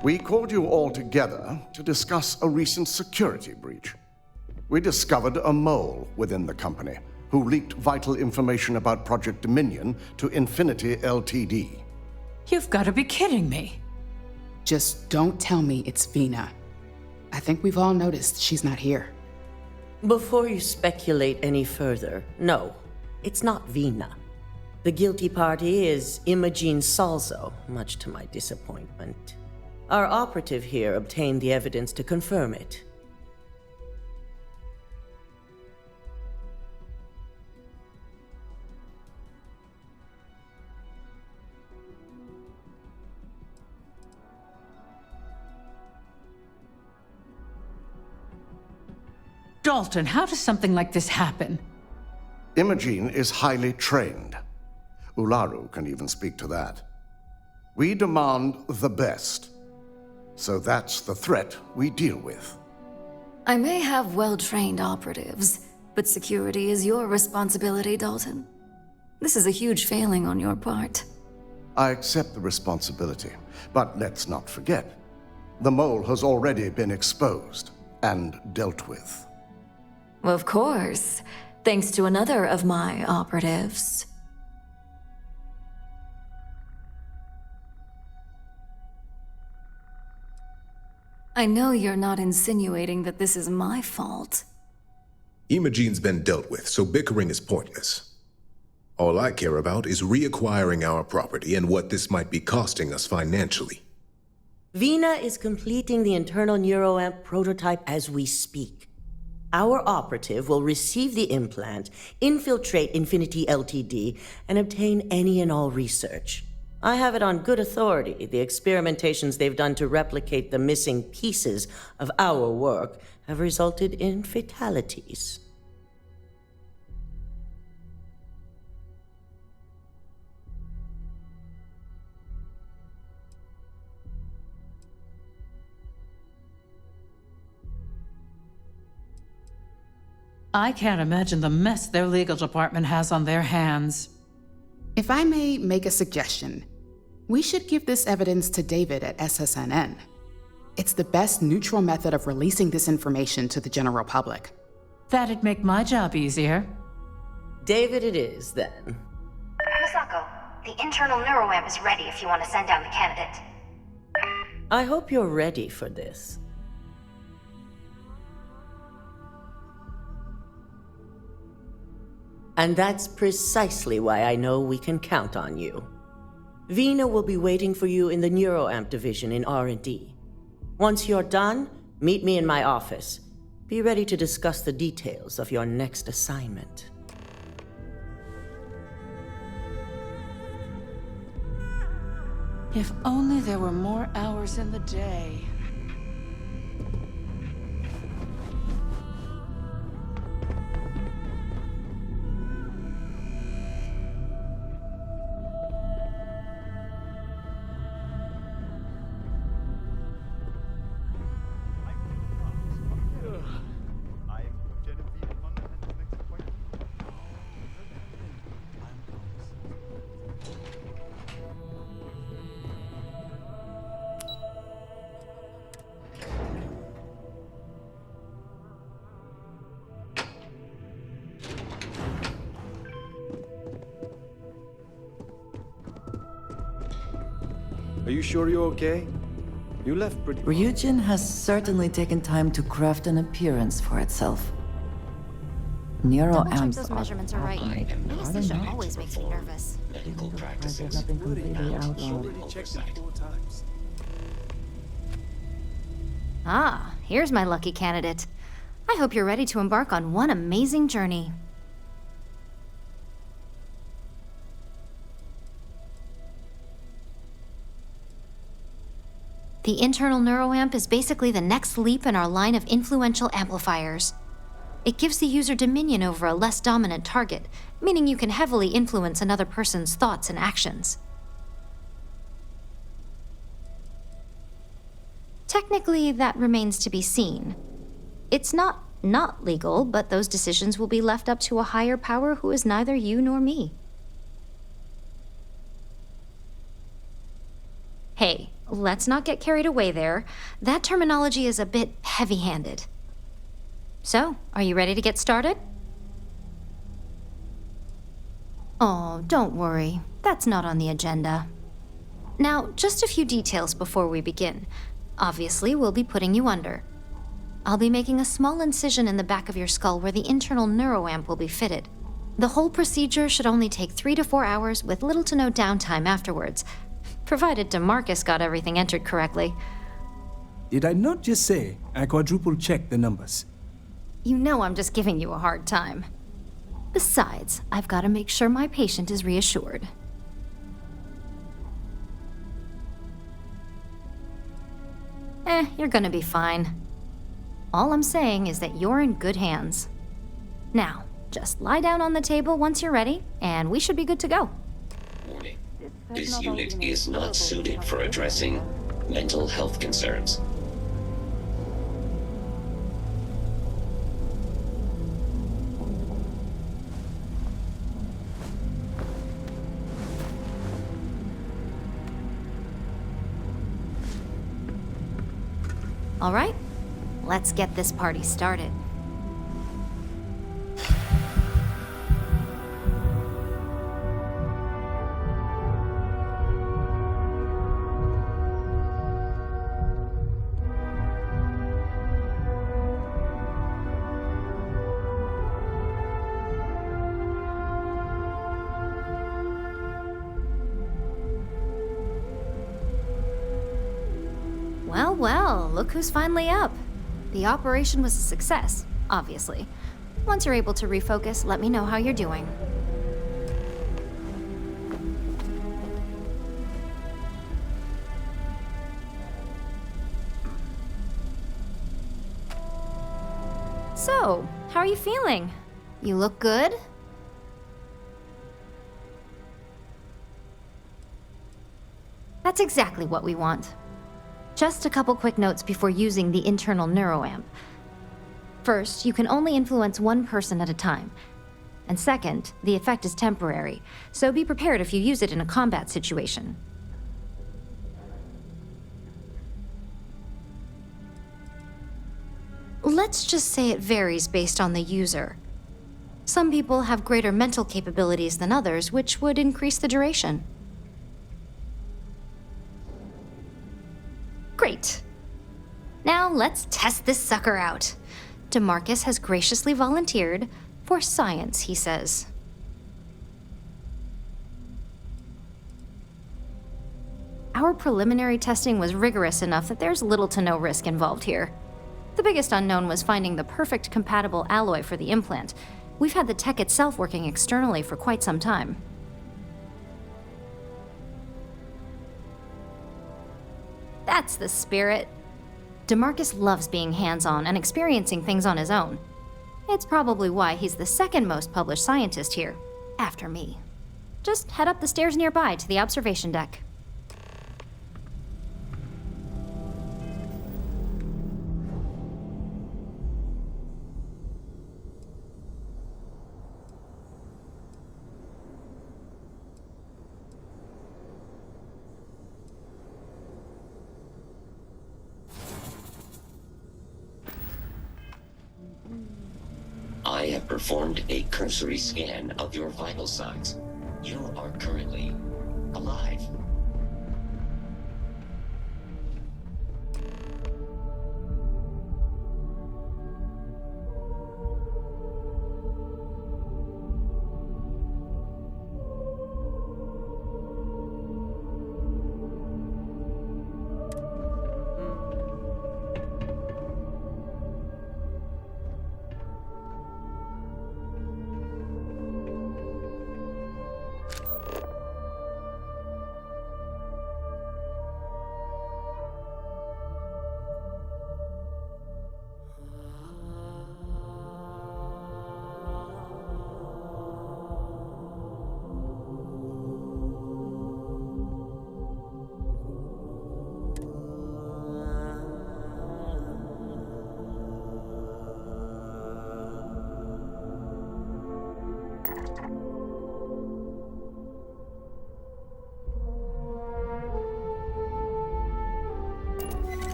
We called you all together to discuss a recent security breach. We discovered a mole within the company who leaked vital information about Project Dominion to Infinity Ltd. You've got to be kidding me. Just don't tell me it's Vina. I think we've all noticed she's not here. Before you speculate any further, no, it's not Vina. The guilty party is Imogene Salzo, much to my disappointment. Our operative here obtained the evidence to confirm it. Dalton, how does something like this happen? Imogene is highly trained. Ularu can even speak to that. We demand the best. So that's the threat we deal with. I may have well-trained operatives, but security is your responsibility, Dalton. This is a huge failing on your part. I accept the responsibility, but let's not forget, the mole has already been exposed and dealt with. Of course, thanks to another of my operatives. I know you're not insinuating that this is my fault. Imogene's been dealt with, so bickering is pointless. All I care about is reacquiring our property and what this might be costing us financially. Vina is completing the internal neuroamp prototype as we speak. Our operative will receive the implant, infiltrate Infinity Ltd., and obtain any and all research. I have it on good authority. The experimentations they've done to replicate the missing pieces of our work have resulted in fatalities. I can't imagine the mess their legal department has on their hands. If I may make a suggestion, we should give this evidence to David at SSNN. It's the best neutral method of releasing this information to the general public. That'd make my job easier. David it is, then. Misako, the internal neuroamp is ready if you want to send down the candidate. I hope you're ready for this. And that's precisely why I know we can count on you. Vina will be waiting for you in the neuroamp division in R&D. Once you're done, meet me in my office. Be ready to discuss the details of your next assignment. If only there were more hours in the day. Are you sure you're okay? You left pretty... Ryujin has certainly taken time to craft an appearance for itself. Double-check Neuroamps those are measurements are right. Anesthesia always makes me nervous. Medical practices. Ah, here's my lucky candidate. I hope you're ready to embark on one amazing journey. The internal neuroamp is basically the next leap in our line of influential amplifiers. It gives the user dominion over a less dominant target, meaning you can heavily influence another person's thoughts and actions. Technically, that remains to be seen. It's not legal, but those decisions will be left up to a higher power who is neither you nor me. Hey, let's not get carried away there. That terminology is a bit heavy-handed. So, are you ready to get started? Oh, don't worry. That's not on the agenda. Now, just a few details before we begin. Obviously, we'll be putting you under. I'll be making a small incision in the back of your skull where the internal neuroamp will be fitted. The whole procedure should only take 3 to 4 hours with little to no downtime afterwards, provided DeMarcus got everything entered correctly. Did I not just say I quadruple-checked the numbers? You know I'm just giving you a hard time. Besides, I've got to make sure my patient is reassured. You're gonna be fine. All I'm saying is that you're in good hands. Now, just lie down on the table once you're ready, and we should be good to go. Warning. This unit is not suited for addressing mental health concerns. All right, let's get this party started. Well, look who's finally up. The operation was a success, obviously. Once you're able to refocus, let me know how you're doing. So, how are you feeling? You look good? That's exactly what we want. Just a couple quick notes before using the internal neuroamp. First, you can only influence one person at a time. And second, the effect is temporary, so be prepared if you use it in a combat situation. Let's just say it varies based on the user. Some people have greater mental capabilities than others, which would increase the duration. Great. Now let's test this sucker out. DeMarcus has graciously volunteered for science, he says. Our preliminary testing was rigorous enough that there's little to no risk involved here. The biggest unknown was finding the perfect compatible alloy for the implant. We've had the tech itself working externally for quite some time. That's the spirit. DeMarcus loves being hands-on and experiencing things on his own. It's probably why he's the second most published scientist here, after me. Just head up the stairs nearby to the observation deck. I have performed a cursory scan of your vital signs. You are currently alive.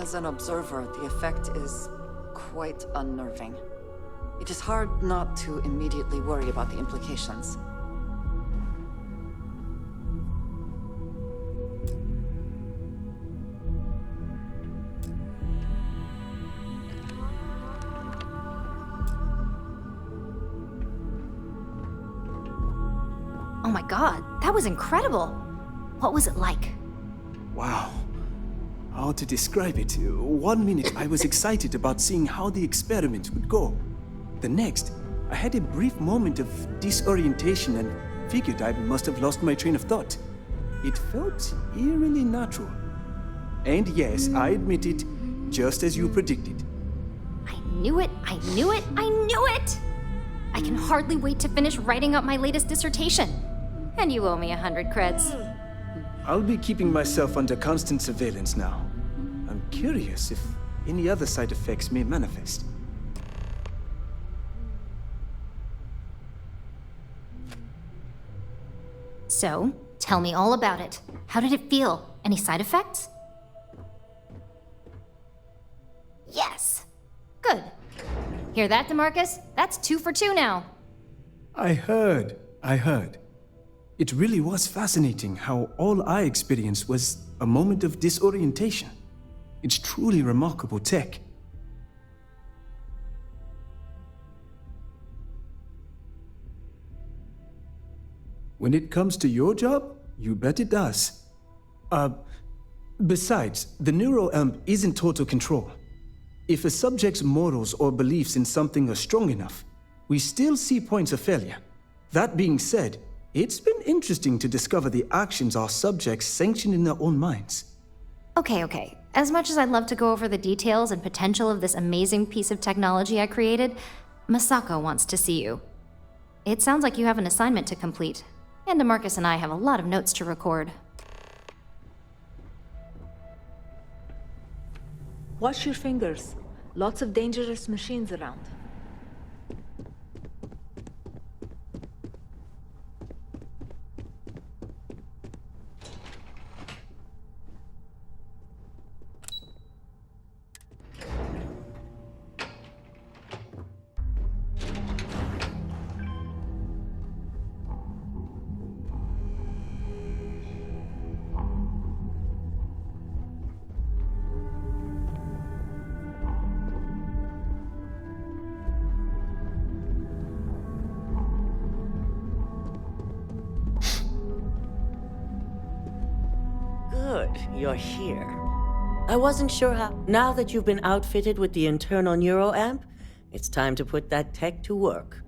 As an observer, the effect is quite unnerving. It is hard not to immediately worry about the implications. Oh my god, that was incredible! What was it like? Wow. How to describe it? 1 minute I was excited about seeing how the experiment would go. The next, I had a brief moment of disorientation and figured I must have lost my train of thought. It felt eerily natural. And yes, I admit it, just as you predicted. I knew it, I knew it, I knew it! I can hardly wait to finish writing up my latest dissertation. And you owe me 100 creds. I'll be keeping myself under constant surveillance now. I'm curious if any other side effects may manifest. So, tell me all about it. How did it feel? Any side effects? Yes! Good. Hear that, DeMarcus? That's 2 for 2 now. I heard. It really was fascinating how all I experienced was a moment of disorientation. It's truly remarkable tech. When it comes to your job, you bet it does. Besides, the NeuroAmp isn't total control. If a subject's morals or beliefs in something are strong enough, we still see points of failure. That being said, it's been interesting to discover the actions our subjects sanction in their own minds. Okay. As much as I'd love to go over the details and potential of this amazing piece of technology I created, Masako wants to see you. It sounds like you have an assignment to complete, and DeMarcus and I have a lot of notes to record. Wash your fingers. Lots of dangerous machines around. Good, you're here. I wasn't sure how. Now that you've been outfitted with the internal NeuroAmp, it's time to put that tech to work.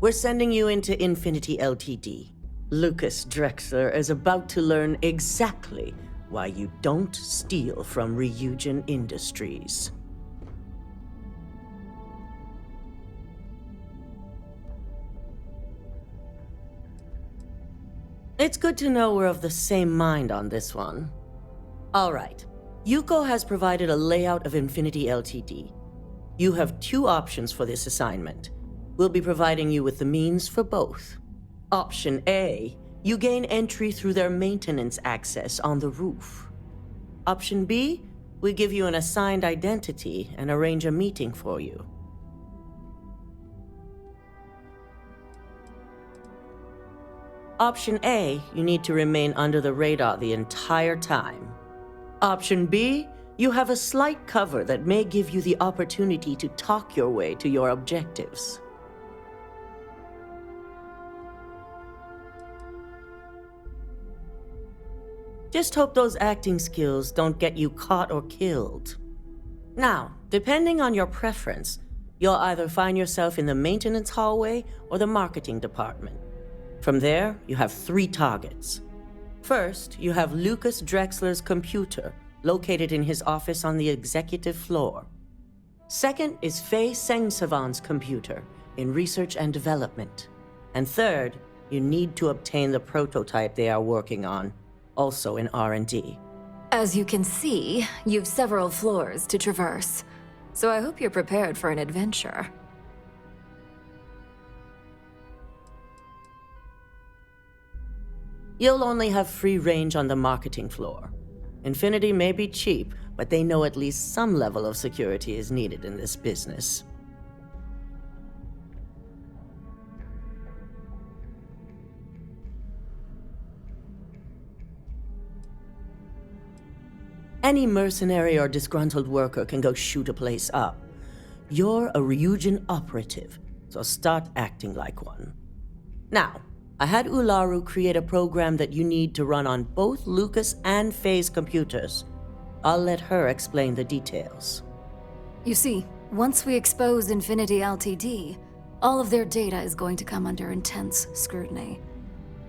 We're sending you into Infinity Ltd. Lucas Drexler is about to learn exactly why you don't steal from Ryujin Industries. It's good to know we're of the same mind on this one. All right. Yuko has provided a layout of Infinity Ltd. You have 2 options for this assignment. We'll be providing you with the means for both. Option A, you gain entry through their maintenance access on the roof. Option B, we give you an assigned identity and arrange a meeting for you. Option A, you need to remain under the radar the entire time. Option B, you have a slight cover that may give you the opportunity to talk your way to your objectives. Just hope those acting skills don't get you caught or killed. Now, depending on your preference, you'll either find yourself in the maintenance hallway or the marketing department. From there, you have 3 targets. First, you have Lucas Drexler's computer, located in his office on the executive floor. Second is Faye Sengsavan's computer, in research and development. And third, you need to obtain the prototype they are working on, also in R&D. As you can see, you've several floors to traverse, so I hope you're prepared for an adventure. You'll only have free range on the marketing floor. Infinity may be cheap, but they know at least some level of security is needed in this business. Any mercenary or disgruntled worker can go shoot a place up. You're a Ryujin operative, so start acting like one. Now, I had Ularu create a program that you need to run on both Lucas and Faye's computers. I'll let her explain the details. You see, once we expose Infinity Ltd., all of their data is going to come under intense scrutiny.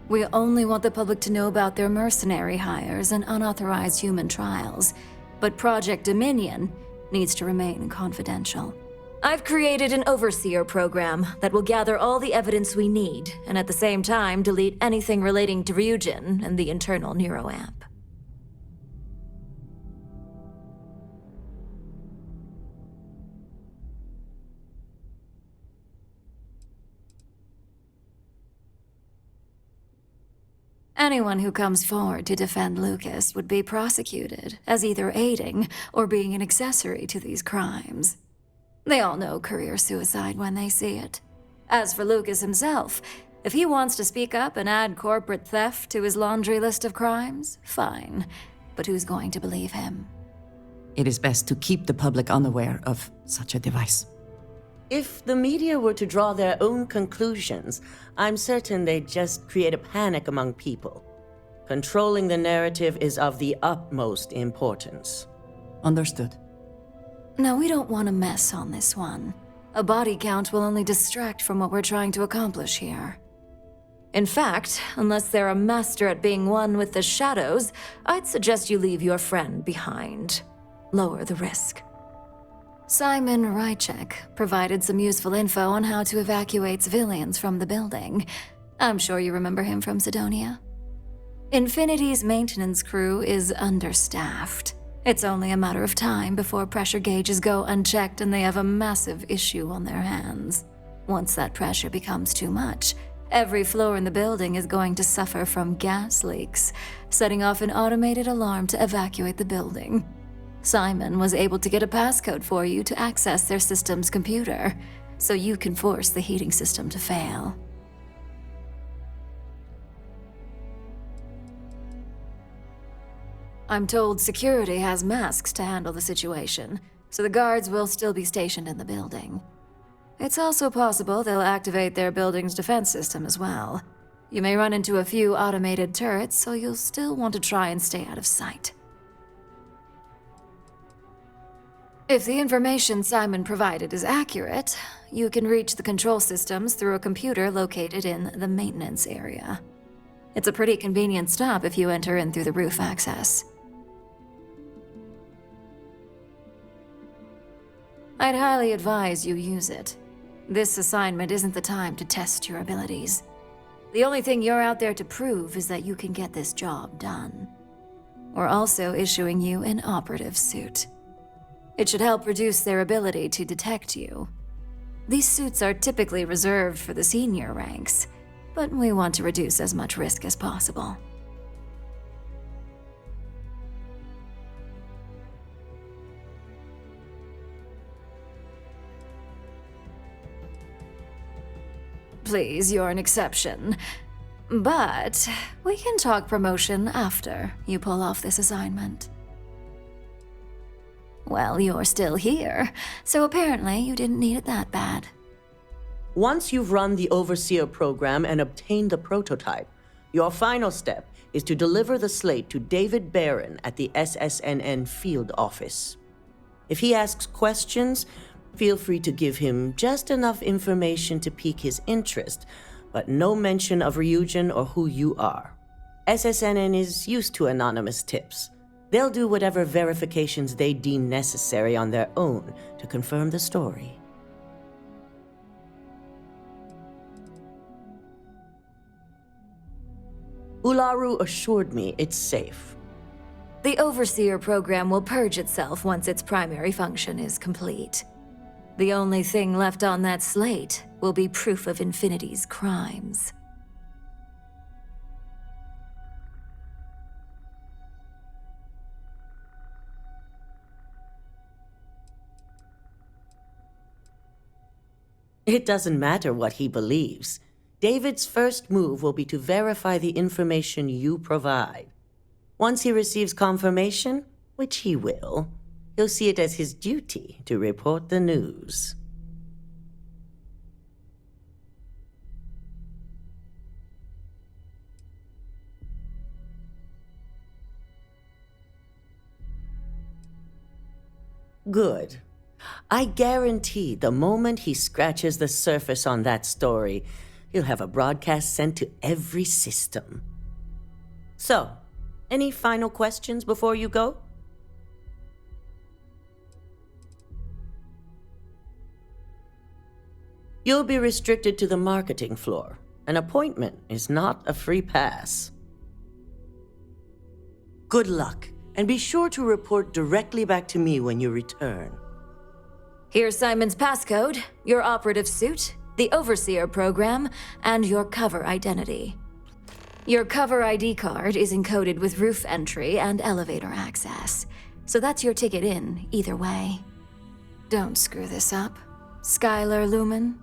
We only want the public to know about their mercenary hires and unauthorized human trials, but Project Dominion needs to remain confidential. I've created an overseer program that will gather all the evidence we need, and at the same time delete anything relating to Ryujin and the internal neuroamp. Anyone who comes forward to defend Lucas would be prosecuted as either aiding or being an accessory to these crimes. They all know career suicide when they see it. As for Lucas himself, if he wants to speak up and add corporate theft to his laundry list of crimes, fine. But who's going to believe him? It is best to keep the public unaware of such a device. If the media were to draw their own conclusions, I'm certain they'd just create a panic among people. Controlling the narrative is of the utmost importance. Understood. No, we don't want to mess on this one. A body count will only distract from what we're trying to accomplish here. In fact, unless they're a master at being one with the shadows, I'd suggest you leave your friend behind. Lower the risk. Simon Rychek provided some useful info on how to evacuate civilians from the building. I'm sure you remember him from Sidonia. Infinity's maintenance crew is understaffed. It's only a matter of time before pressure gauges go unchecked and they have a massive issue on their hands. Once that pressure becomes too much, every floor in the building is going to suffer from gas leaks, setting off an automated alarm to evacuate the building. Simon was able to get a passcode for you to access their system's computer, so you can force the heating system to fail. I'm told security has masks to handle the situation, so the guards will still be stationed in the building. It's also possible they'll activate their building's defense system as well. You may run into a few automated turrets, so you'll still want to try and stay out of sight. If the information Simon provided is accurate, you can reach the control systems through a computer located in the maintenance area. It's a pretty convenient stop if you enter in through the roof access. I'd highly advise you use it. This assignment isn't the time to test your abilities. The only thing you're out there to prove is that you can get this job done. We're also issuing you an operative suit. It should help reduce their ability to detect you. These suits are typically reserved for the senior ranks, but we want to reduce as much risk as possible. Please, you're an exception. But we can talk promotion after you pull off this assignment. Well, you're still here, so apparently you didn't need it that bad. Once you've run the Overseer program and obtained the prototype, your final step is to deliver the slate to David Barron at the SSNN field office. If he asks questions, feel free to give him just enough information to pique his interest, but no mention of Ryujin or who you are. SSNN is used to anonymous tips. They'll do whatever verifications they deem necessary on their own to confirm the story. Ularu assured me it's safe. The Overseer program will purge itself once its primary function is complete. The only thing left on that slate will be proof of Infinity's crimes. It doesn't matter what he believes. David's first move will be to verify the information you provide. Once he receives confirmation, which he will, he'll see it as his duty to report the news. Good. I guarantee the moment he scratches the surface on that story, he'll have a broadcast sent to every system. So, any final questions before you go? You'll be restricted to the marketing floor. An appointment is not a free pass. Good luck, and be sure to report directly back to me when you return. Here's Simon's passcode, your operative suit, the Overseer program, and your cover identity. Your cover ID card is encoded with roof entry and elevator access, so that's your ticket in, either way. Don't screw this up, Skylar Lumen.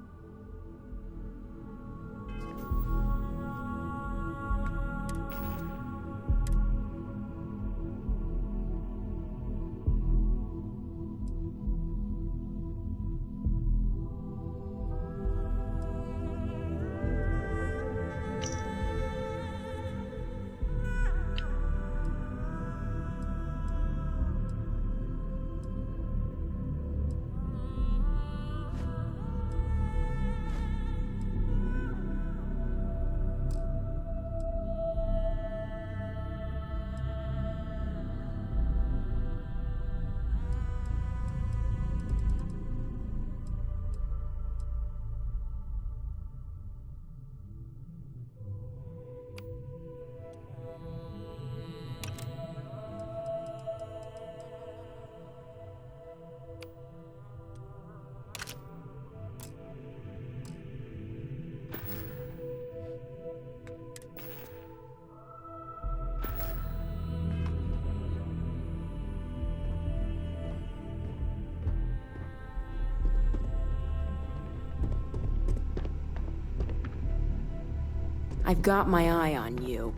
I've got my eye on you.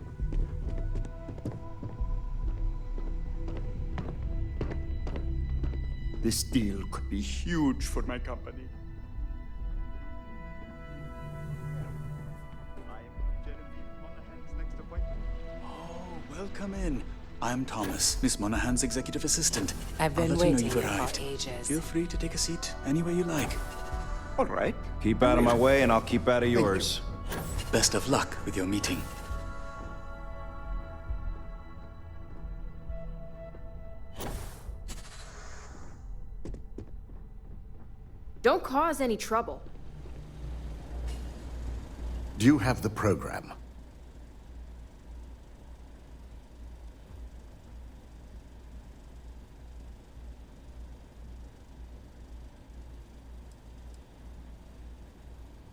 This deal could be huge for my company. Oh, welcome in. I'm Thomas, Miss Monahan's executive assistant. I've been I'll let waiting you know you've here arrived. for ages. Feel free to take a seat anywhere you like. All right. Keep out of my way and I'll keep out of yours. Best of luck with your meeting. Don't cause any trouble. Do you have the program?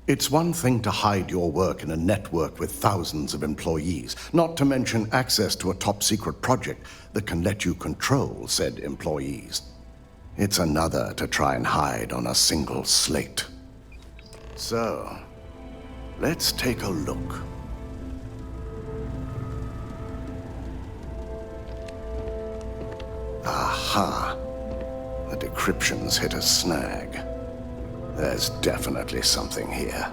It's one thing to hide your work in a network with thousands of employees, not to mention access to a top-secret project that can let you control said employees. It's another to try and hide on a single slate. So, let's take a look. Aha! The decryption's hit a snag. There's definitely something here.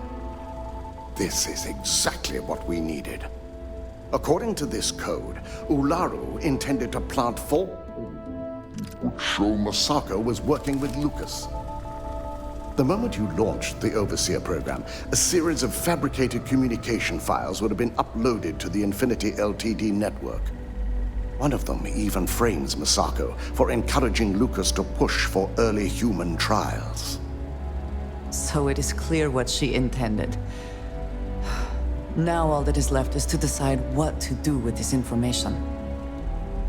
This is exactly what we needed. According to this code, Ularu intended to plant would show Masako was working with Lucas. The moment you launched the Overseer program, a series of fabricated communication files would have been uploaded to the Infinity Ltd network. One of them even frames Masako for encouraging Lucas to push for early human trials. So it is clear what she intended. Now all that is left is to decide what to do with this information.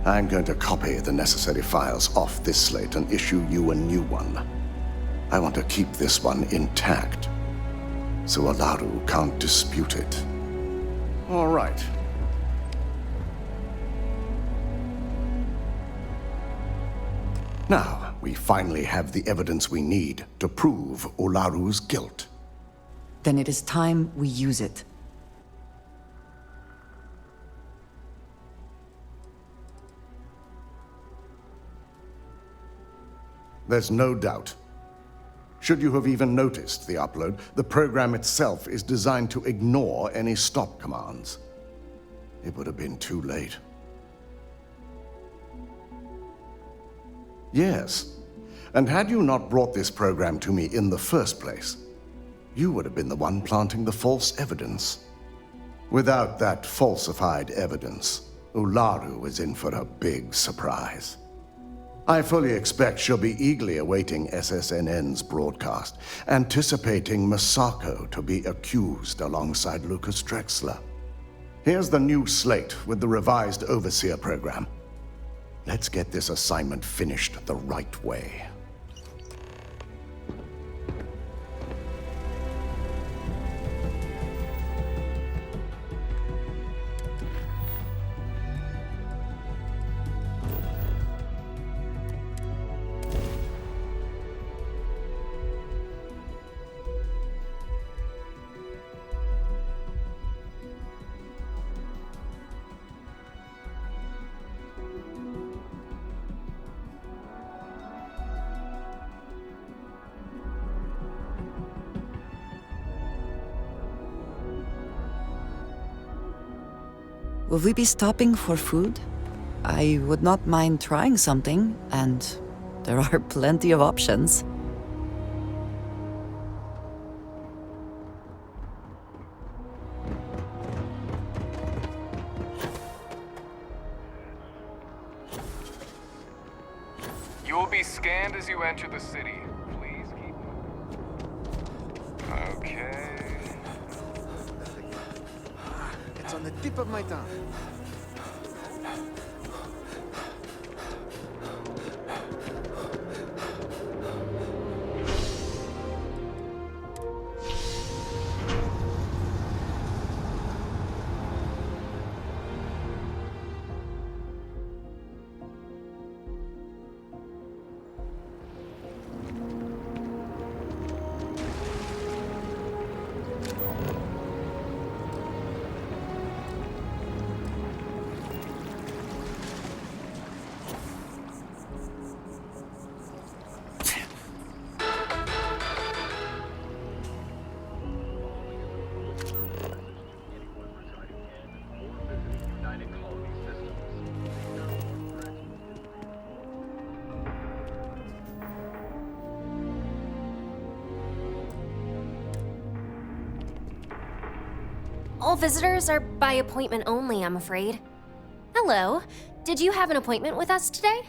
I'm going to copy the necessary files off this slate and issue you a new one. I want to keep this one intact, so Ularu can't dispute it. All right. Now, we finally have the evidence we need to prove Ularu's guilt. Then it is time we use it. There's no doubt. Should you have even noticed the upload, the program itself is designed to ignore any stop commands. It would have been too late. Yes, and had you not brought this program to me in the first place, you would have been the one planting the false evidence. Without that falsified evidence, Ularu is in for a big surprise. I fully expect she'll be eagerly awaiting SSNN's broadcast, anticipating Masako to be accused alongside Lucas Drexler. Here's the new slate with the revised Overseer program. Let's get this assignment finished the right way. Will we be stopping for food? I would not mind trying something, and there are plenty of options. You will be scanned as you enter the city. Please keep... Okay... It's on the tip of my tongue. All visitors are by appointment only, I'm afraid. Hello. Did you have an appointment with us today?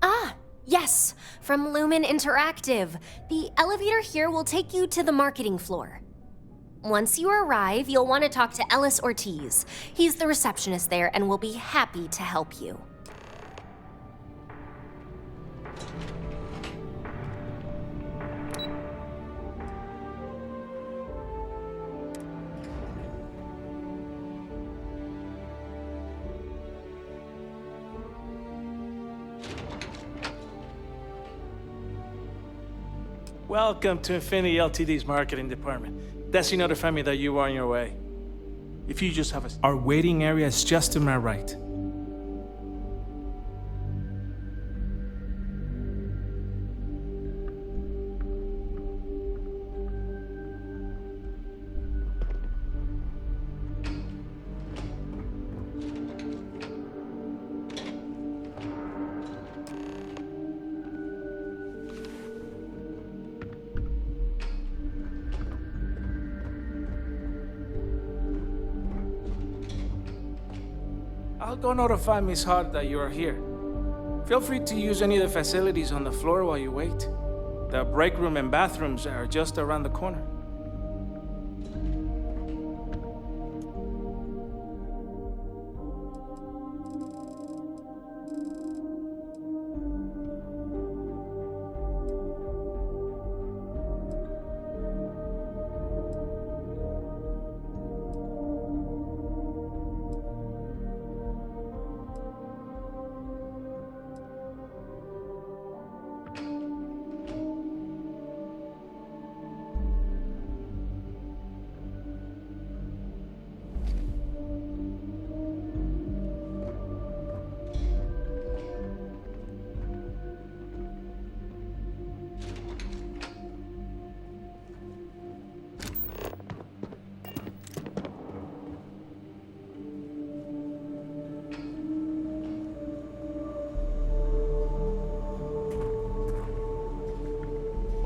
Ah, yes, from Lumen Interactive. The elevator here will take you to the marketing floor. Once you arrive, you'll want to talk to Ellis Ortiz. He's the receptionist there and will be happy to help you. Welcome to Infinity Ltd's marketing department. Desi notified me that you were on your way. If you just have a... Our waiting area is just to my right. I'll go notify Miss Hart that you are here. Feel free to use any of the facilities on the floor while you wait. The break room and bathrooms are just around the corner.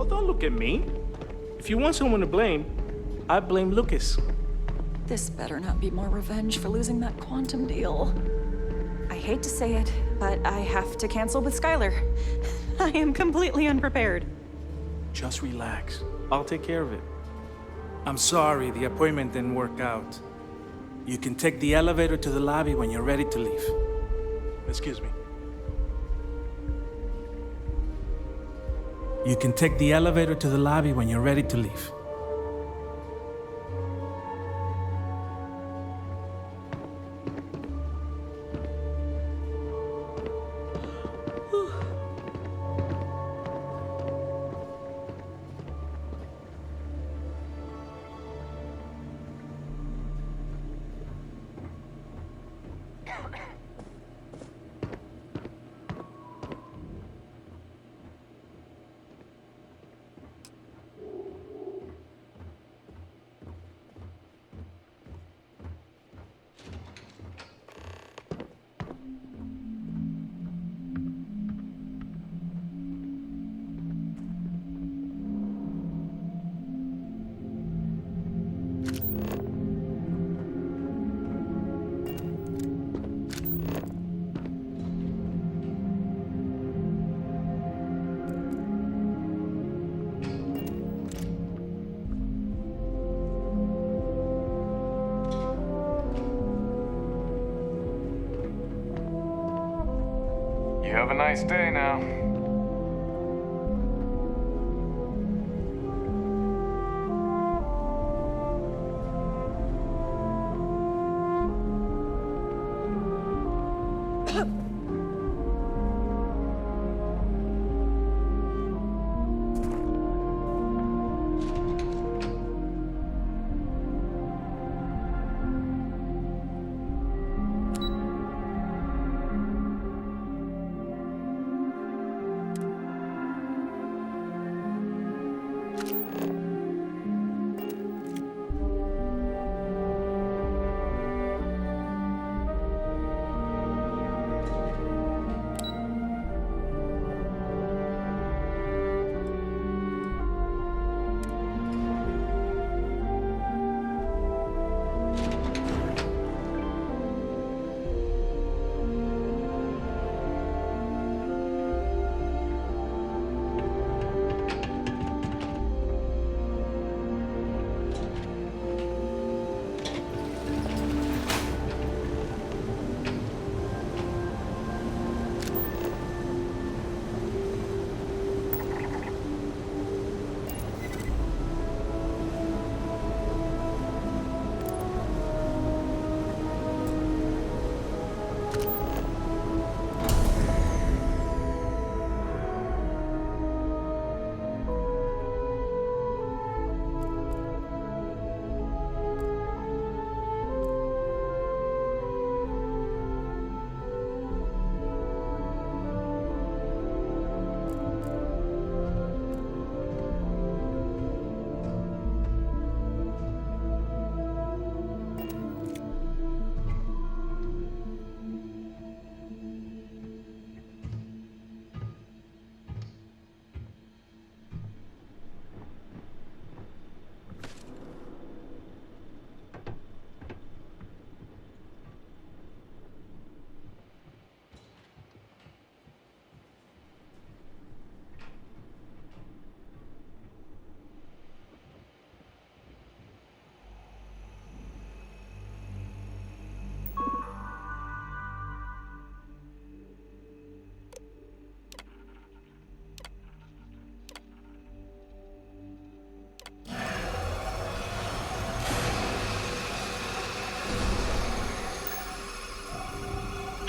Well, don't look at me. If you want someone to blame, I blame Lucas. This better not be more revenge for losing that quantum deal. I hate to say it, but I have to cancel with Skylar. I am completely unprepared. Just relax. I'll take care of it. I'm sorry the appointment didn't work out. You can take the elevator to the lobby when you're ready to leave. Excuse me. You can take the elevator to the lobby when you're ready to leave. You have a nice day now.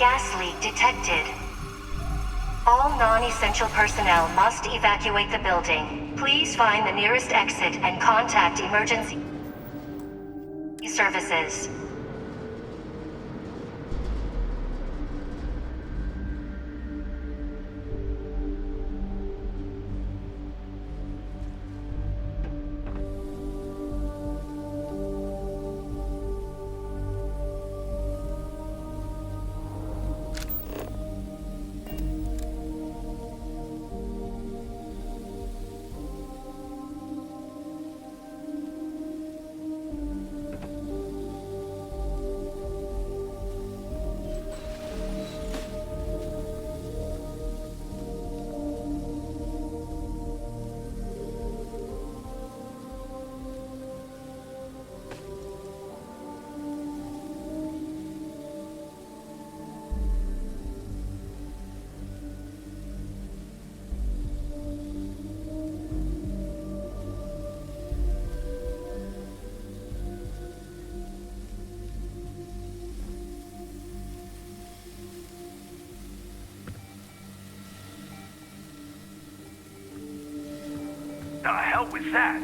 Gas leak detected. All non-essential personnel must evacuate the building. Please find the nearest exit and contact emergency services. The hell was that?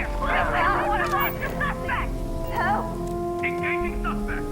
fire! What a lost the suspect! Help! Engaging suspect!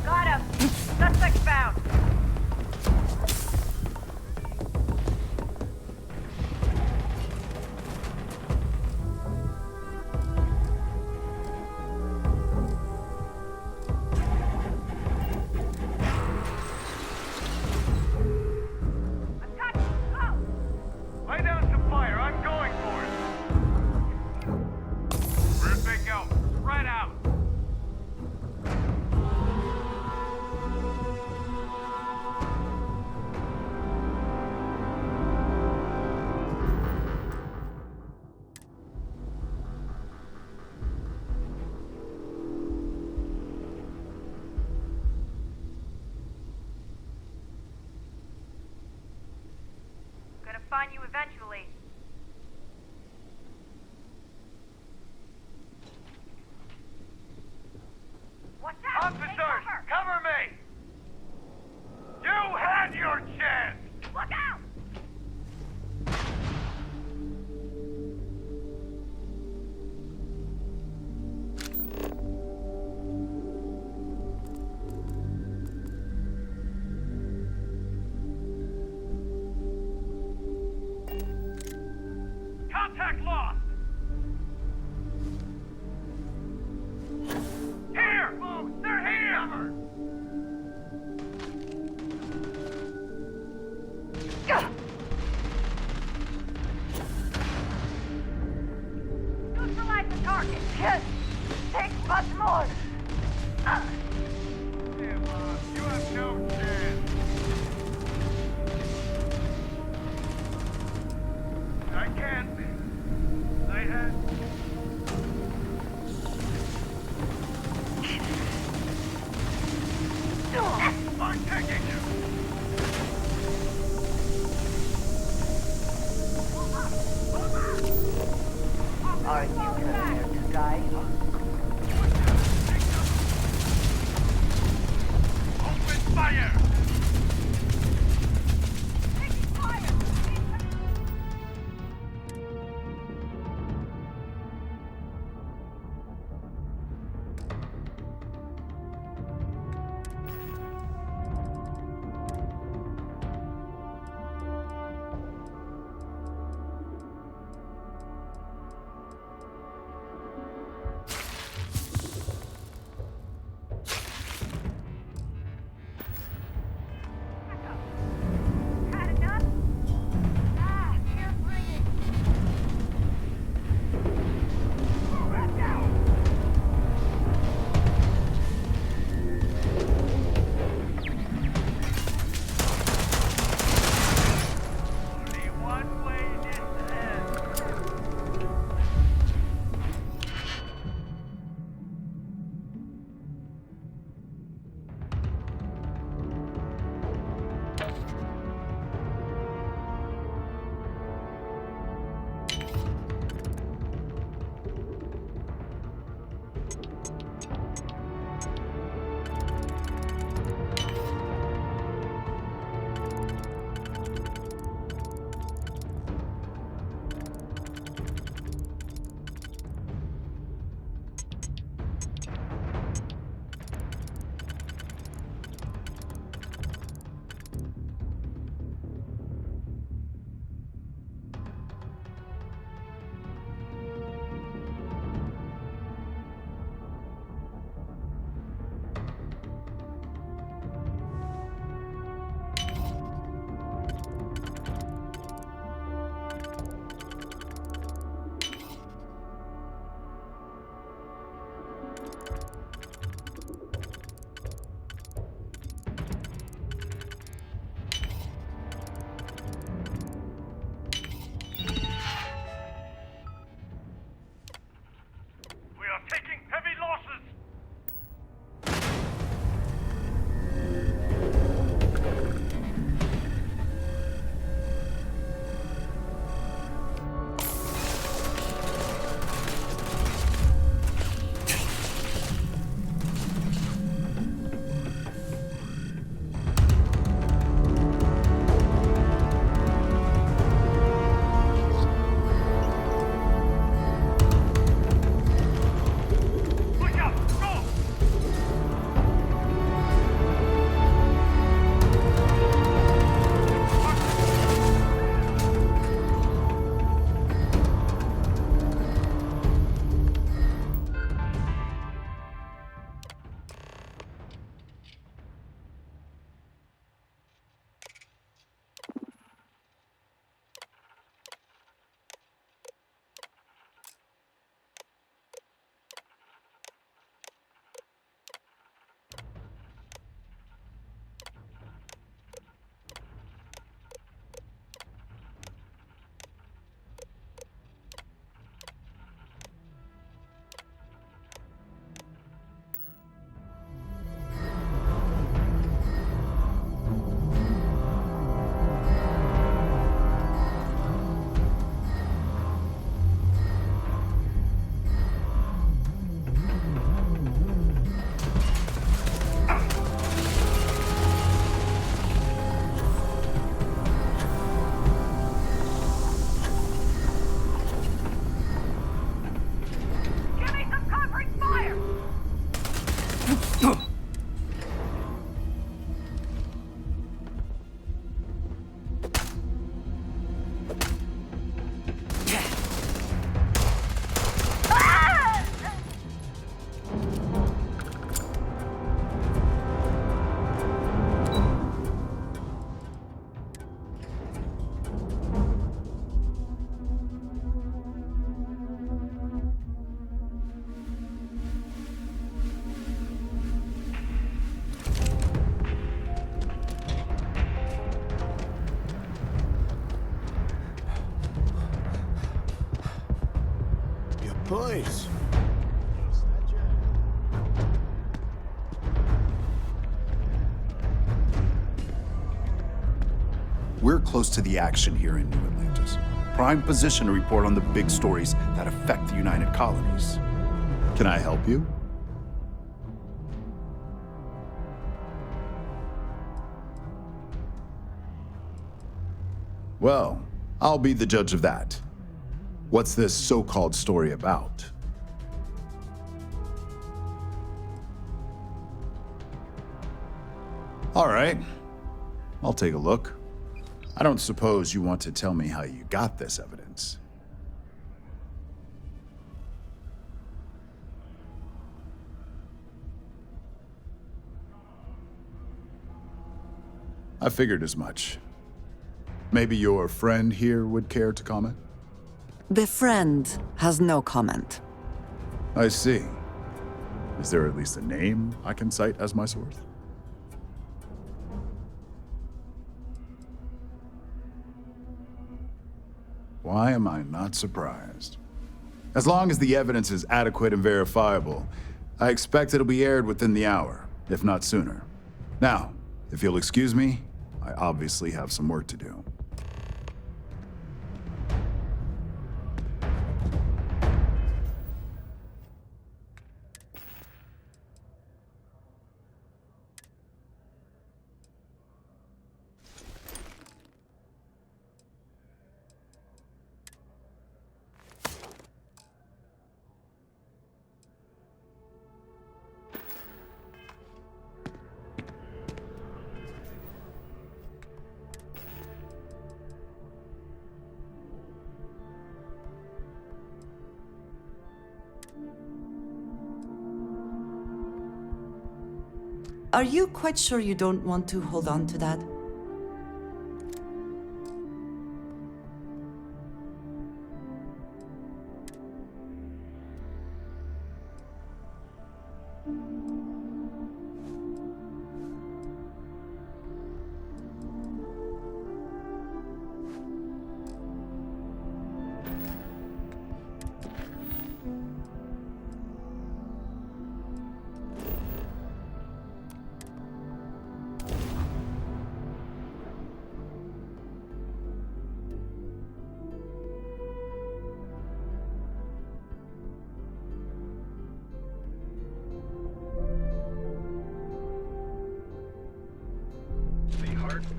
Got him! Suspect found! Lay down some fire, I'm going for it! Where'd they go? Spread out! Gonna find you eventually. What's that? Officers, cover me! You had your chance! Look out! Contact lost! Here! Move! They're here! Neutralize the target! Yes! Take much more! You have no chance! I can't. I had. I'm taking you. Are you prepared to die? Open fire! Taking fire! Nice. We're close to the action here in New Atlantis. Prime position to report on the big stories that affect the United Colonies. Can I help you? Well, I'll be the judge of that. What's this so-called story about? All right, I'll take a look. I don't suppose you want to tell me how you got this evidence. I figured as much. Maybe your friend here would care to comment? The friend has no comment. I see. Is there at least a name I can cite as my source? Why am I not surprised? As long as the evidence is adequate and verifiable, I expect it'll be aired within the hour, if not sooner. Now, if you'll excuse me, I obviously have some work to do. Are you quite sure you don't want to hold on to that?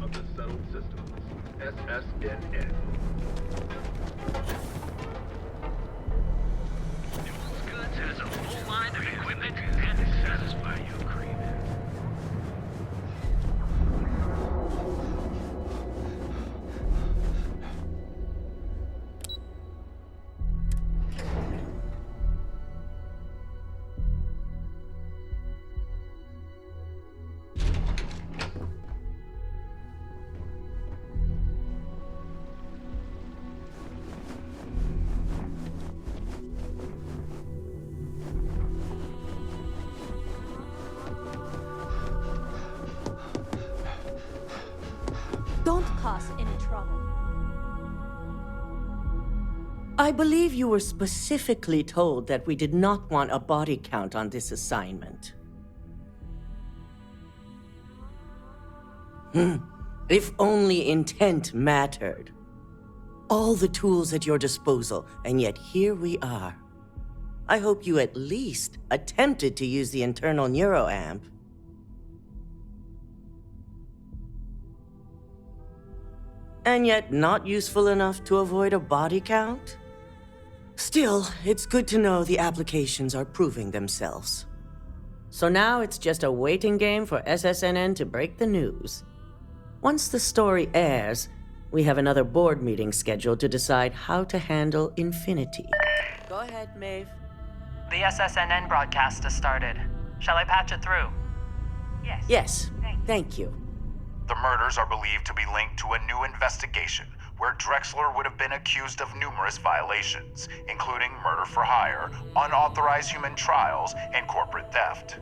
Of the settled systems, SSNN. Newell's Goods has a full line of equipment and satisfy your craving. Don't cause any trouble. I believe you were specifically told that we did not want a body count on this assignment. If only intent mattered. All the tools at your disposal, and yet here we are. I hope you at least attempted to use the internal neuroamp. And yet not useful enough to avoid a body count? Still, it's good to know the applications are proving themselves. So now it's just a waiting game for SSNN to break the news. Once the story airs, we have another board meeting scheduled to decide how to handle Infinity. Go ahead, Maeve. The SSNN broadcast has started. Shall I patch it through? Yes, thank you. The murders are believed to be linked to a new investigation where Drexler would have been accused of numerous violations, including murder for hire, unauthorized human trials, and corporate theft.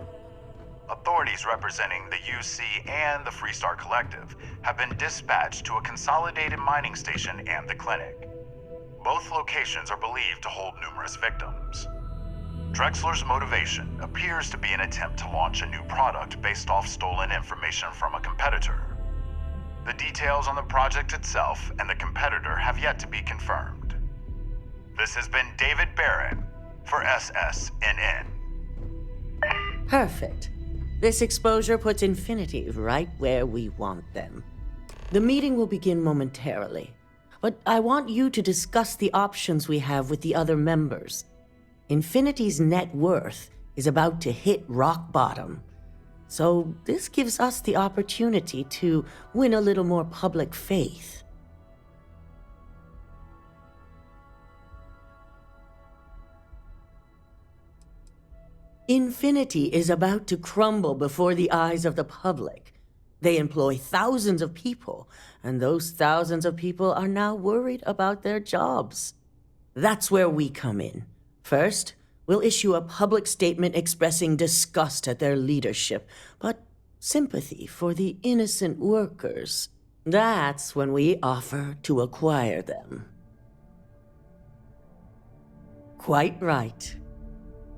Authorities representing the UC and the Freestar Collective have been dispatched to a consolidated mining station and the clinic. Both locations are believed to hold numerous victims. Drexler's motivation appears to be an attempt to launch a new product based off stolen information from a competitor. The details on the project itself and the competitor have yet to be confirmed. This has been David Barron for SSNN. Perfect. This exposure puts Infinity right where we want them. The meeting will begin momentarily, but I want you to discuss the options we have with the other members. Infinity's net worth is about to hit rock bottom, so this gives us the opportunity to win a little more public faith. Infinity is about to crumble before the eyes of the public. They employ thousands of people, and those thousands of people are now worried about their jobs. That's where we come in. First, we'll issue a public statement expressing disgust at their leadership, but sympathy for the innocent workers. That's when we offer to acquire them. Quite right.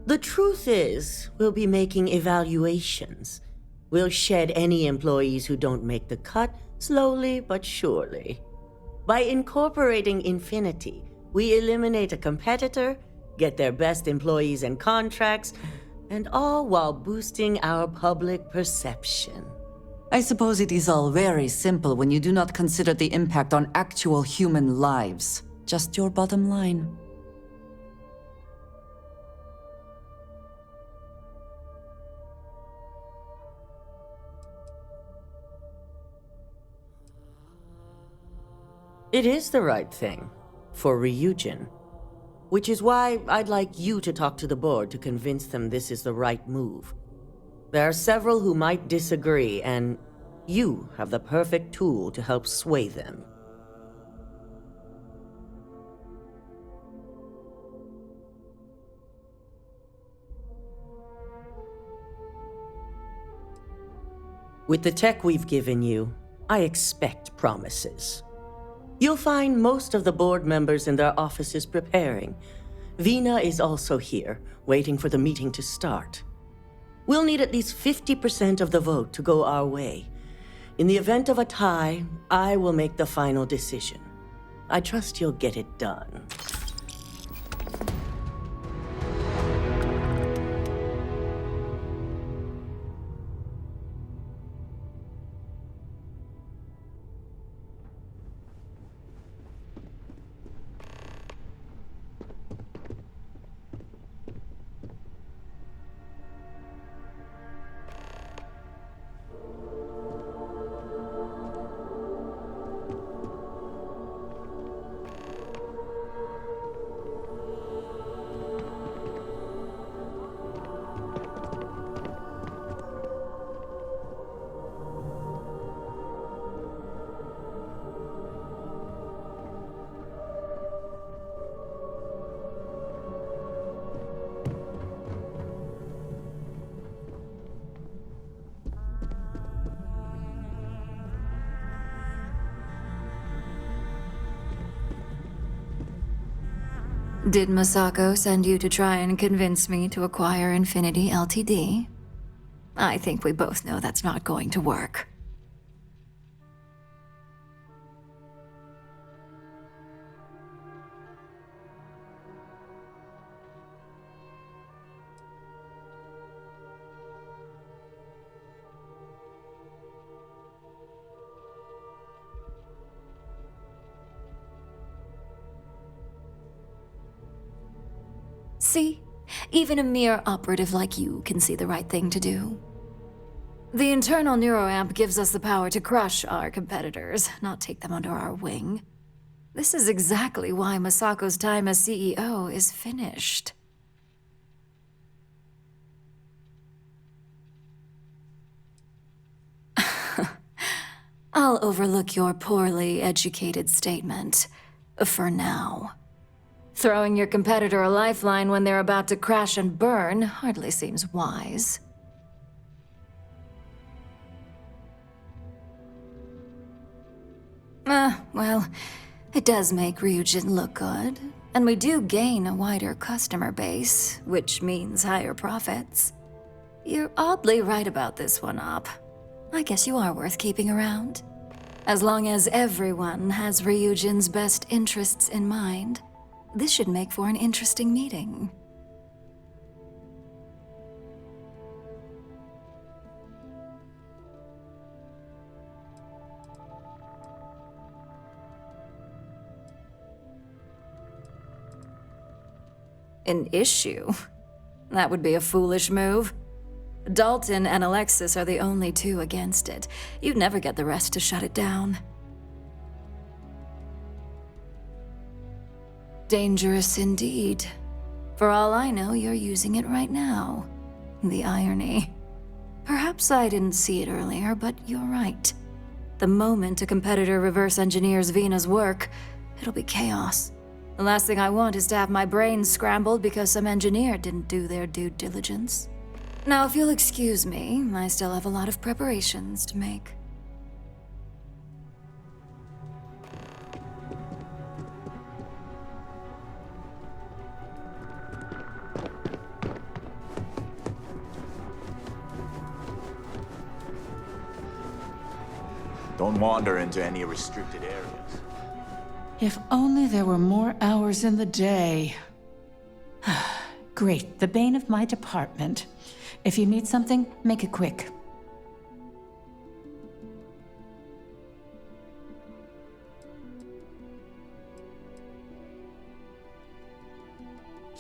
The truth is, we'll be making evaluations. We'll shed any employees who don't make the cut, slowly but surely. By incorporating Infinity, we eliminate a competitor, get their best employees and contracts, and all while boosting our public perception. I suppose it is all very simple when you do not consider the impact on actual human lives. Just your bottom line. It is the right thing for Ryujin, which is why I'd like you to talk to the board to convince them this is the right move. There are several who might disagree, and you have the perfect tool to help sway them. With the tech we've given you, I expect promises. You'll find most of the board members in their offices preparing. Vina is also here, waiting for the meeting to start. We'll need at least 50% of the vote to go our way. In the event of a tie, I will make the final decision. I trust you'll get it done. Did Masako send you to try and convince me to acquire Infinity Ltd? I think we both know that's not going to work. See? Even a mere operative like you can see the right thing to do. The internal neuroamp gives us the power to crush our competitors, not take them under our wing. This is exactly why Masako's time as CEO is finished. I'll overlook your poorly educated statement. For now. Throwing your competitor a lifeline when they're about to crash and burn hardly seems wise. Well, it does make Ryujin look good, And we do gain a wider customer base, which means higher profits. You're oddly right about this one, Op. I guess you are worth keeping around. As long as everyone has Ryujin's best interests in mind, this should make for an interesting meeting. An issue? That would be a foolish move. Dalton and Alexis are the only two against it. You'd never get the rest to shut it down. Dangerous indeed. For all I know, you're using it right now. The irony. Perhaps I didn't see it earlier, but you're right. The moment a competitor reverse engineers Vina's work, it'll be chaos. The last thing I want is to have my brains scrambled because some engineer didn't do their due diligence. Now, if you'll excuse me, I still have a lot of preparations to make. Don't wander into any restricted areas. If only there were more hours in the day. Great, the bane of my department. If you need something, make it quick.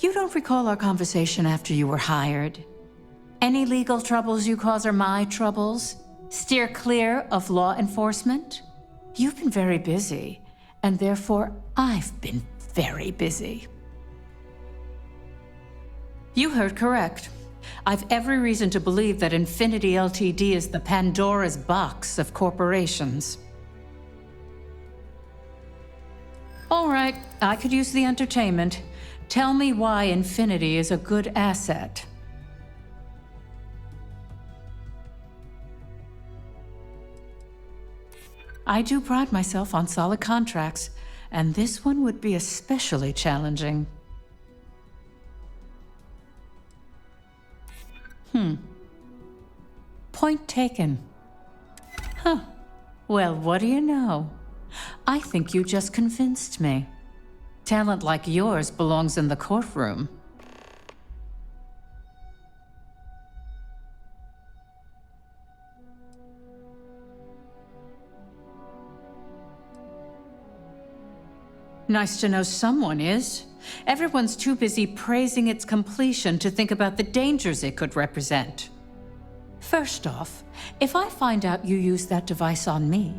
You don't recall our conversation after you were hired? Any legal troubles you cause are my troubles? Steer clear of law enforcement? You've been very busy. And therefore, I've been very busy. You heard correct. I've every reason to believe that Infinity Ltd. Is the Pandora's box of corporations. All right, I could use the entertainment. Tell me why Infinity is a good asset. I do pride myself on solid contracts, and this one would be especially challenging. Point taken. Huh. Well, what do you know? I think you just convinced me. Talent like yours belongs in the courtroom. Nice to know someone is. Everyone's too busy praising its completion to think about the dangers it could represent. First off, if I find out you used that device on me,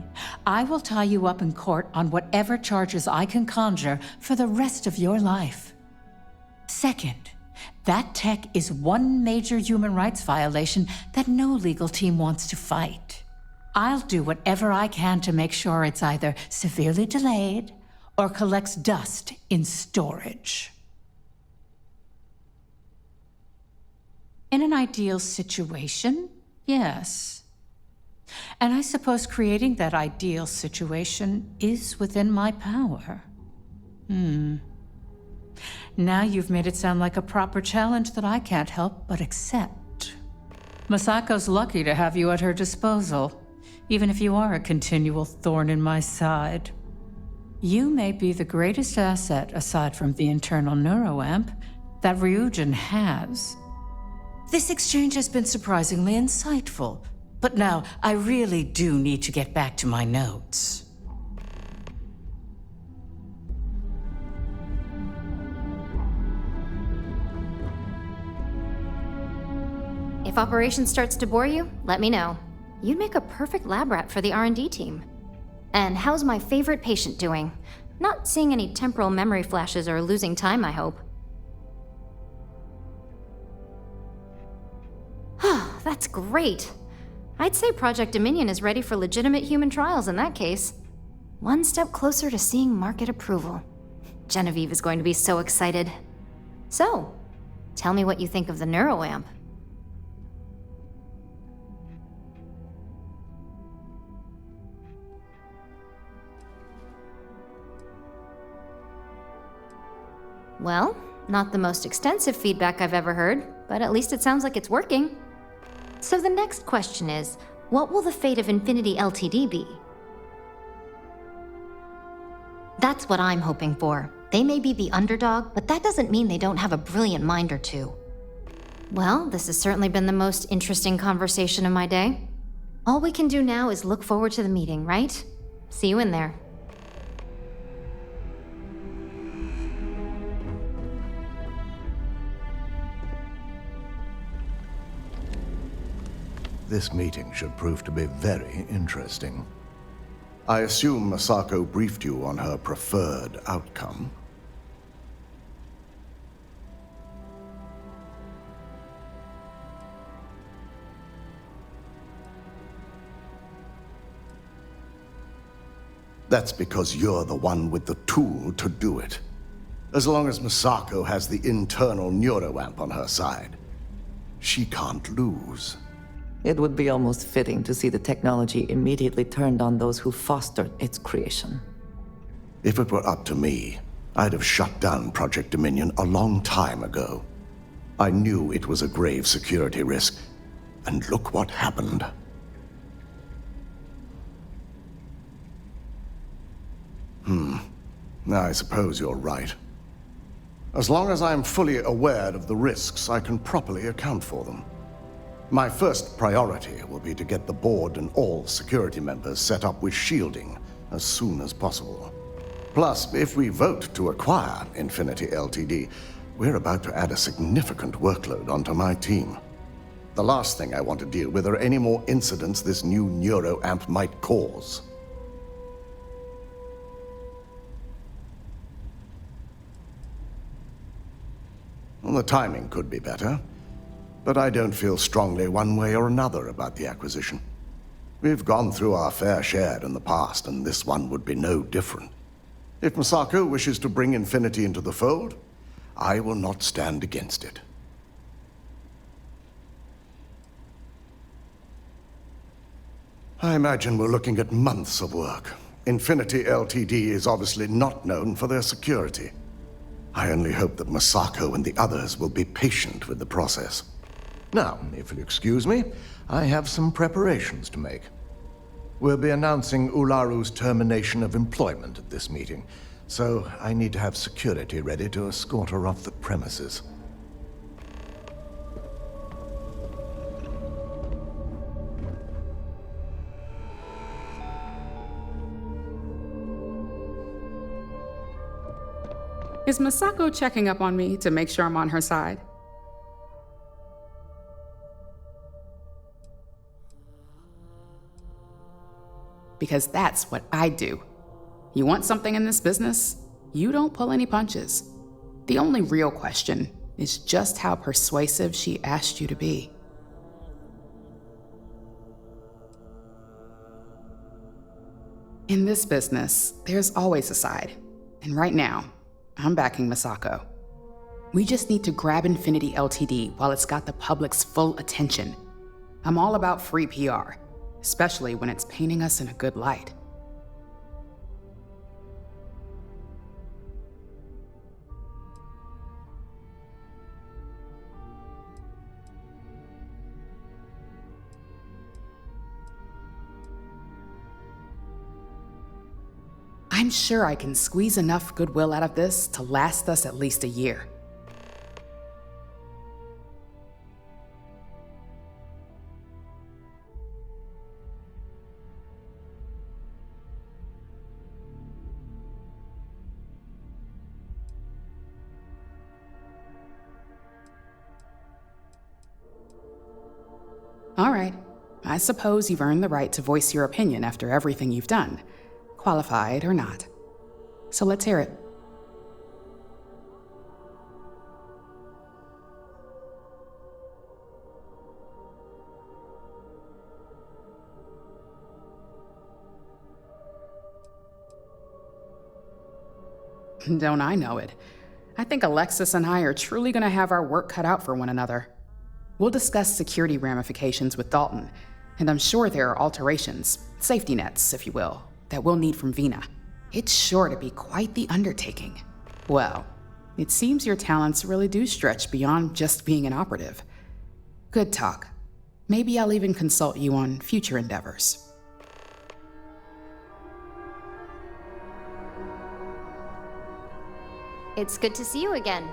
I will tie you up in court on whatever charges I can conjure for the rest of your life. Second, that tech is one major human rights violation that no legal team wants to fight. I'll do whatever I can to make sure it's either severely delayed or collects dust in storage. In an ideal situation, yes. And I suppose creating that ideal situation is within my power. Now you've made it sound like a proper challenge that I can't help but accept. Masako's lucky to have you at her disposal, even if you are a continual thorn in my side. You may be the greatest asset, aside from the internal neuroamp, that Ryujin has. This exchange has been surprisingly insightful, but now I really do need to get back to my notes. If operations starts to bore you, let me know. You'd make a perfect lab rat for the R&D team. And how's my favorite patient doing? Not seeing any temporal memory flashes or losing time, I hope. That's great. I'd say Project Dominion is ready for legitimate human trials in that case. One step closer to seeing market approval. Genevieve is going to be so excited. So, tell me what you think of the neuroamp. Well, not the most extensive feedback I've ever heard, but at least it sounds like it's working. So the next question is, what will the fate of Infinity Ltd be? That's what I'm hoping for. They may be the underdog, but that doesn't mean they don't have a brilliant mind or two. Well, this has certainly been the most interesting conversation of my day. All we can do now is look forward to the meeting, right? See you in there. This meeting should prove to be very interesting. I assume Masako briefed you on her preferred outcome. That's because you're the one with the tool to do it. As long as Masako has the internal neuroamp on her side, she can't lose. It would be almost fitting to see the technology immediately turned on those who fostered its creation. If it were up to me, I'd have shut down Project Dominion a long time ago. I knew it was a grave security risk, and look what happened. I suppose you're right. As long as I'm fully aware of the risks, I can properly account for them. My first priority will be to get the board and all security members set up with shielding as soon as possible. Plus, if we vote to acquire Infinity Ltd, we're about to add a significant workload onto my team. The last thing I want to deal with are any more incidents this new neuroamp might cause. Well, the timing could be better, but I don't feel strongly one way or another about the acquisition. We've gone through our fair share in the past, and this one would be no different. If Masako wishes to bring Infinity into the fold, I will not stand against it. I imagine we're looking at months of work. Infinity Ltd is obviously not known for their security. I only hope that Masako and the others will be patient with the process. Now, if you'll excuse me, I have some preparations to make. We'll be announcing Ularu's termination of employment at this meeting, so I need to have security ready to escort her off the premises. Is Masako checking up on me to make sure I'm on her side? Because that's what I do. You want something in this business? You don't pull any punches. The only real question is just how persuasive she asked you to be. In this business, there's always a side. And right now, I'm backing Masako. We just need to grab Infinity Ltd while it's got the public's full attention. I'm all about free PR, especially when it's painting us in a good light. I'm sure I can squeeze enough goodwill out of this to last us at least a year. All right, I suppose you've earned the right to voice your opinion after everything you've done, qualified or not. So let's hear it. Don't I know it? I think Alexis and I are truly going to have our work cut out for one another. We'll discuss security ramifications with Dalton, and I'm sure there are alterations, safety nets, if you will, that we'll need from Vina. It's sure to be quite the undertaking. Well, It seems your talents really do stretch beyond just being an operative. Good talk. Maybe I'll even consult you on future endeavors. It's good to see you again.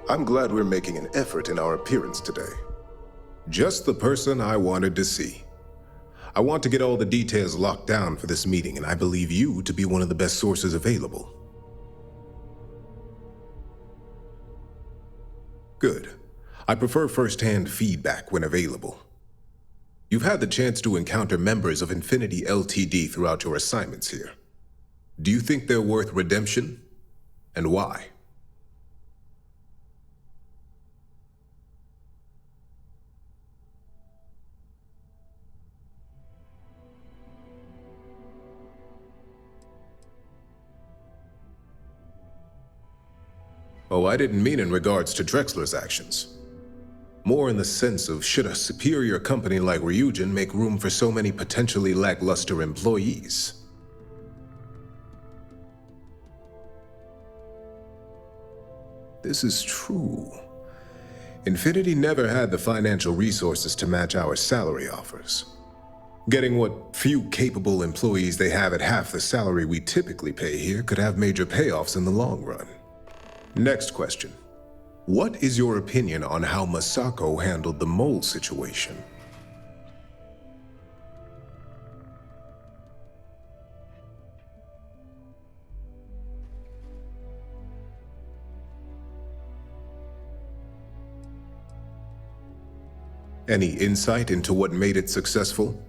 I'm glad we're making an effort in our appearance today. Just the person I wanted to see. I want to get all the details locked down for this meeting, and I believe you to be one of the best sources available. Good. I prefer first-hand feedback when available. You've had the chance to encounter members of Infinity LTD throughout your assignments here. Do you think they're worth redemption? And why? Oh, I didn't mean in regards to Drexler's actions. More in the sense of, should a superior company like Ryujin make room for so many potentially lackluster employees? This is true. Infinity never had the financial resources to match our salary offers. Getting what few capable employees they have at half the salary we typically pay here could have major payoffs in the long run. Next question. What is your opinion on how Masako handled the mole situation? Any insight into what made it successful?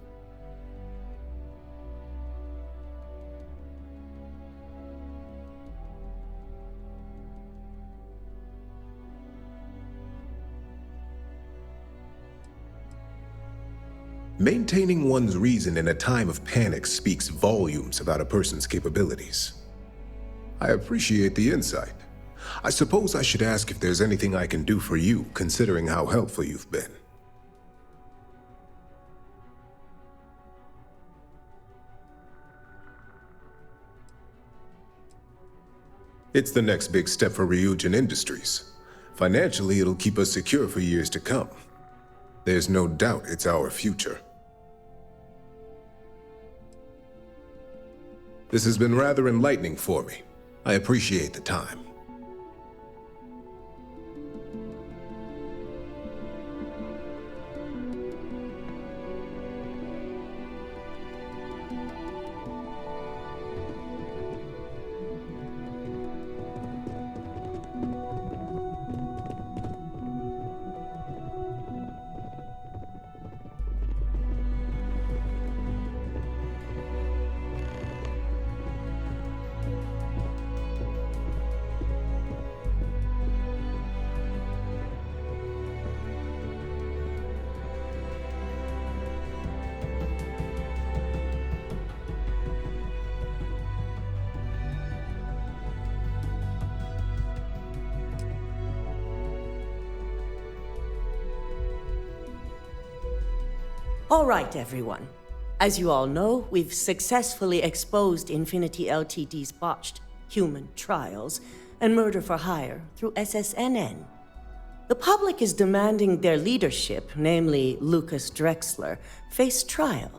Maintaining one's reason in a time of panic speaks volumes about a person's capabilities. I appreciate the insight. I suppose I should ask if there's anything I can do for you, considering how helpful you've been. It's the next big step for Ryujin Industries. Financially, it'll keep us secure for years to come. There's no doubt it's our future. This has been rather enlightening for me. I appreciate the time. All right, everyone. As you all know, we've successfully exposed Infinity LTD's botched human trials and murder for hire through SSNN. The public is demanding their leadership, namely Lucas Drexler, face trial,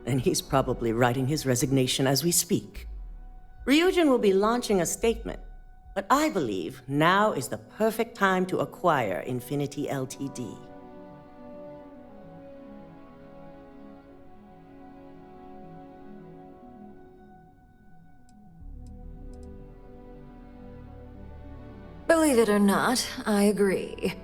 and he's probably writing his resignation as we speak. Ryujin will be launching a statement, but I believe now is the perfect time to acquire Infinity LTD. Believe it or not, I agree.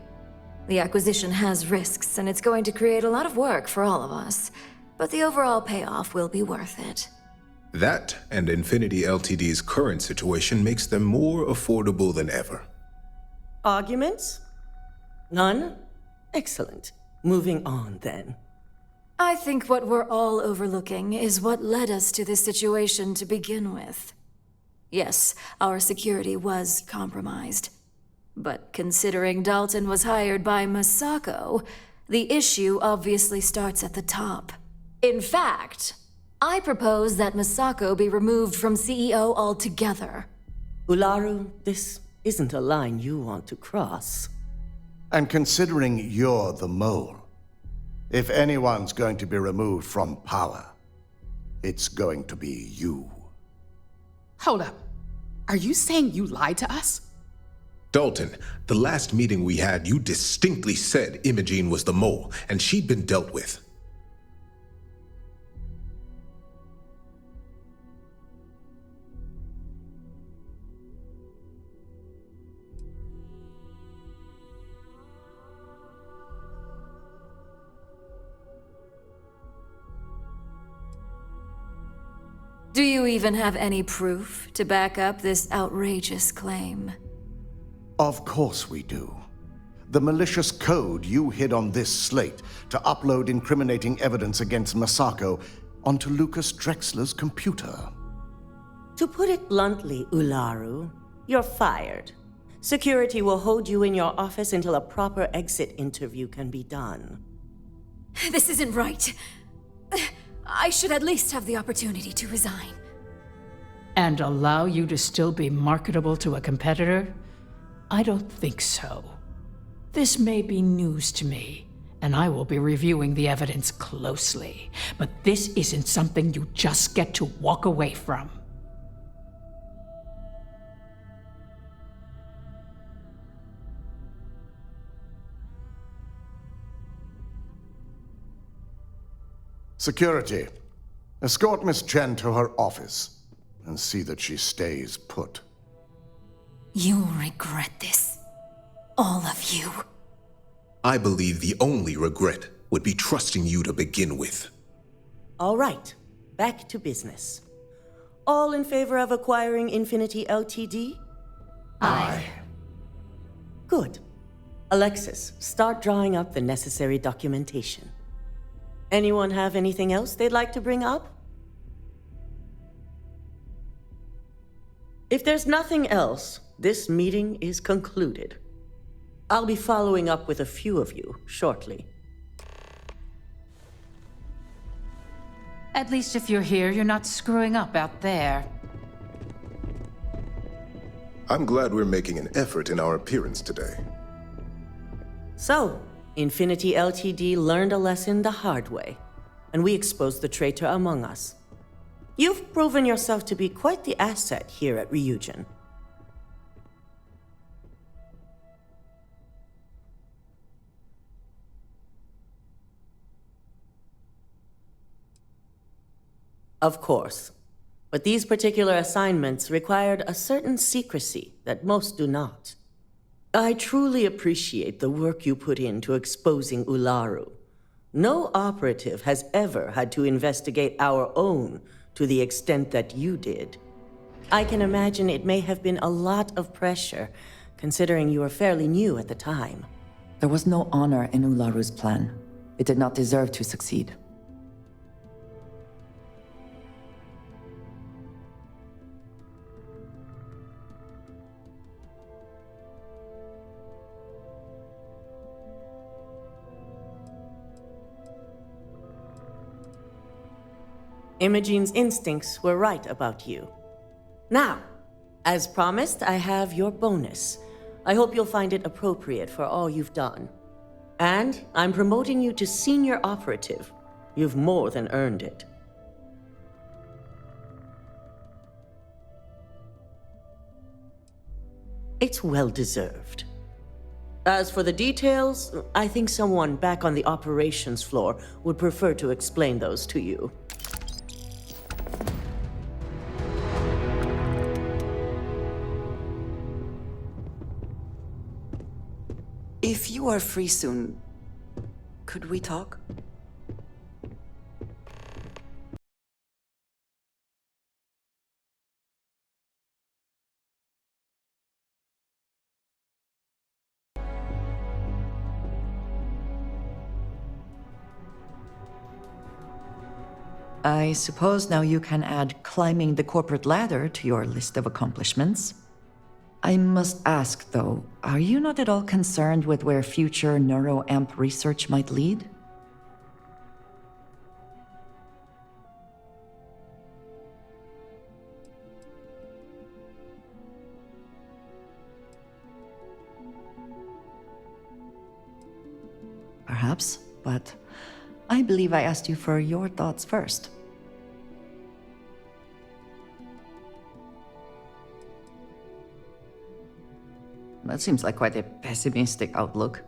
The acquisition has risks, and it's going to create a lot of work for all of us. But the overall payoff will be worth it. That and Infinity LTD's current situation makes them more affordable than ever. Arguments? None? Excellent. Moving on, then. I think what we're all overlooking is what led us to this situation to begin with. Yes, our security was compromised. But considering Dalton was hired by Masako, the issue obviously starts at the top. In fact, I propose that Misako be removed from CEO altogether. Ularu, this isn't a line you want to cross. And considering you're the mole, if anyone's going to be removed from power, it's going to be you. Hold up. Are you saying you lied to us? Dalton, the last meeting we had, you distinctly said Imogene was the mole, and she'd been dealt with. Do you even have any proof to back up this outrageous claim? Of course we do. The malicious code you hid on this slate to upload incriminating evidence against Misako onto Lucas Drexler's computer. To put it bluntly, Ularu, you're fired. Security will hold you in your office until a proper exit interview can be done. This isn't right. I should at least have the opportunity to resign. And allow you to still be marketable to a competitor? I don't think so. This may be news to me, and I will be reviewing the evidence closely. But this isn't something you just get to walk away from. Security, escort Miss Chen to her office and see that she stays put. You'll regret this. All of you. I believe the only regret would be trusting you to begin with. All right, back to business. All in favor of acquiring Infinity Ltd? Aye. Good. Alexis, start drawing up the necessary documentation. Anyone have anything else they'd like to bring up? If there's nothing else, this meeting is concluded. I'll be following up with a few of you shortly. At least if you're here, you're not screwing up out there. I'm glad we're making an effort in our appearance today. So, Infinity Ltd learned a lesson the hard way, and we exposed the traitor among us. You've proven yourself to be quite the asset here at Ryujin. Of course, but these particular assignments required a certain secrecy that most do not. I truly appreciate the work you put into exposing Ularu. No operative has ever had to investigate our own to the extent that you did. I can imagine it may have been a lot of pressure, considering you were fairly new at the time. There was no honor in Ularu's plan. It did not deserve to succeed. Imogene's instincts were right about you. Now, as promised, I have your bonus. I hope you'll find it appropriate for all you've done. And I'm promoting you to senior operative. You've more than earned it. It's well deserved. As for the details, I think someone back on the operations floor would prefer to explain those to you. If you are free soon, could we talk? I suppose now you can add climbing the corporate ladder to your list of accomplishments. I must ask, though, are you not at all concerned with where future NeuroAmp research might lead? but I believe I asked you for your thoughts first. That seems like quite a pessimistic outlook.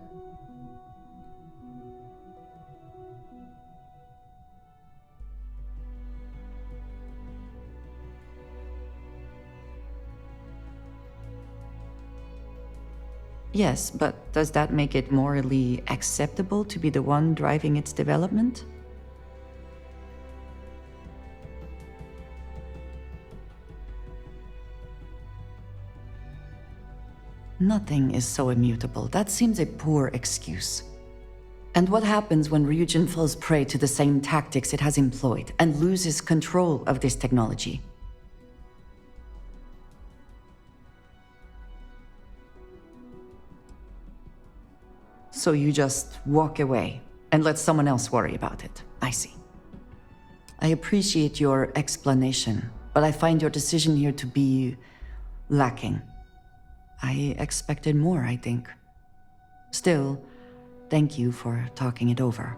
Yes, but does that make it morally acceptable to be the one driving its development? Nothing is so immutable. That seems a poor excuse. And what happens when Ryujin falls prey to the same tactics it has employed and loses control of this technology? So you just walk away and let someone else worry about it. I see. I appreciate your explanation, but I find your decision here to be lacking. I expected more, I think. Still, thank you for talking it over.